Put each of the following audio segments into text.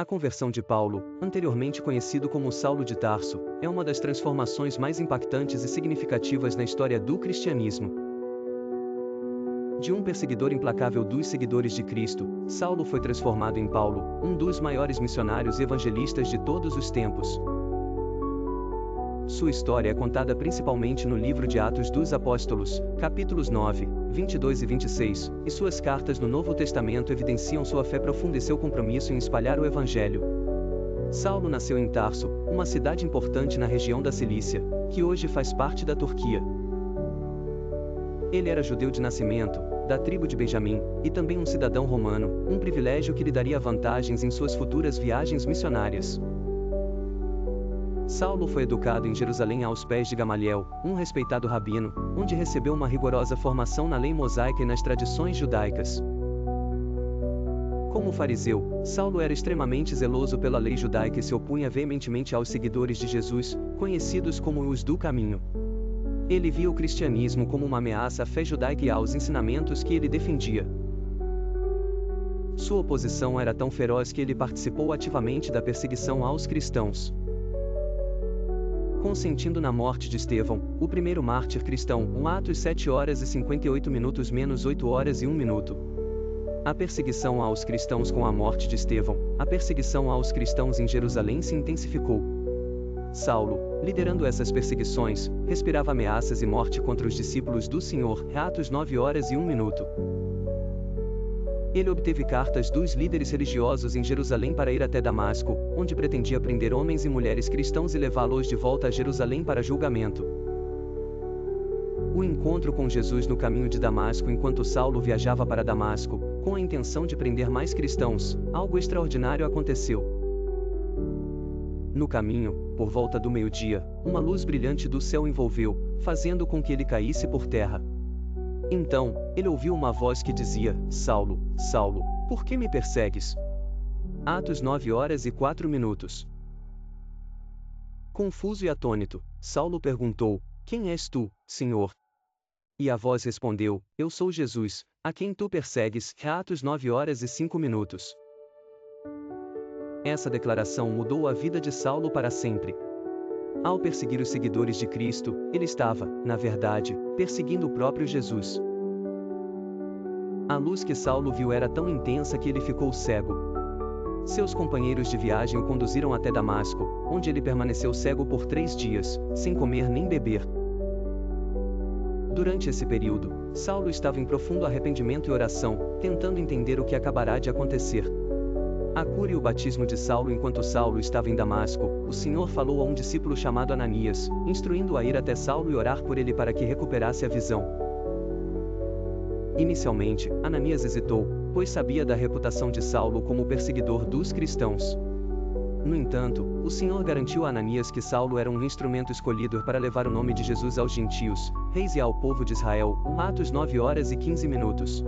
A conversão de Paulo, anteriormente conhecido como Saulo de Tarso, é uma das transformações mais impactantes e significativas na história do cristianismo. De um perseguidor implacável dos seguidores de Cristo, Saulo foi transformado em Paulo, um dos maiores missionários e evangelistas de todos os tempos. Sua história é contada principalmente no livro de Atos dos Apóstolos, capítulos 9, 22 e 26, e suas cartas no Novo Testamento evidenciam sua fé profunda e seu compromisso em espalhar o Evangelho. Saulo nasceu em Tarso, uma cidade importante na região da Cilícia, que hoje faz parte da Turquia. Ele era judeu de nascimento, da tribo de Benjamim, e também um cidadão romano, um privilégio que lhe daria vantagens em suas futuras viagens missionárias. Saulo foi educado em Jerusalém aos pés de Gamaliel, um respeitado rabino, onde recebeu uma rigorosa formação na lei mosaica e nas tradições judaicas. Como fariseu, Saulo era extremamente zeloso pela lei judaica e se opunha veementemente aos seguidores de Jesus, conhecidos como os do caminho. Ele via o cristianismo como uma ameaça à fé judaica e aos ensinamentos que ele defendia. Sua oposição era tão feroz que ele participou ativamente da perseguição aos cristãos. Consentindo na morte de Estevão, o primeiro mártir cristão, Atos 7 horas e 58 minutos menos 8 horas e 1 minuto. A perseguição aos cristãos com a morte de Estevão, a perseguição aos cristãos em Jerusalém se intensificou. Saulo, liderando essas perseguições, respirava ameaças e morte contra os discípulos do Senhor, Atos 9 horas e 1 minuto. Ele obteve cartas dos líderes religiosos em Jerusalém para ir até Damasco, onde pretendia prender homens e mulheres cristãos e levá-los de volta a Jerusalém para julgamento. O encontro com Jesus no caminho de Damasco. Enquanto Saulo viajava para Damasco, com a intenção de prender mais cristãos, algo extraordinário aconteceu. No caminho, por volta do meio-dia, uma luz brilhante do céu o envolveu, fazendo com que ele caísse por terra. Então, ele ouviu uma voz que dizia: Saulo, Saulo, por que me persegues? Atos 9 horas e 4 minutos. Confuso e atônito, Saulo perguntou: Quem és tu, Senhor? E a voz respondeu: Eu sou Jesus, a quem tu persegues. Atos 9 horas e 5 minutos. Essa declaração mudou a vida de Saulo para sempre. Ao perseguir os seguidores de Cristo, ele estava, na verdade, perseguindo o próprio Jesus. A luz que Saulo viu era tão intensa que ele ficou cego. Seus companheiros de viagem o conduziram até Damasco, onde ele permaneceu cego por 3 dias, sem comer nem beber. Durante esse período, Saulo estava em profundo arrependimento e oração, tentando entender o que acabará de acontecer. A cura e o batismo de Saulo. Enquanto Saulo estava em Damasco, o Senhor falou a um discípulo chamado Ananias, instruindo-o a ir até Saulo e orar por ele para que recuperasse a visão. Inicialmente, Ananias hesitou, pois sabia da reputação de Saulo como perseguidor dos cristãos. No entanto, o Senhor garantiu a Ananias que Saulo era um instrumento escolhido para levar o nome de Jesus aos gentios, reis e ao povo de Israel. Atos 9 horas e 15 minutos.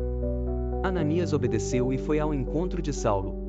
Ananias obedeceu e foi ao encontro de Saulo.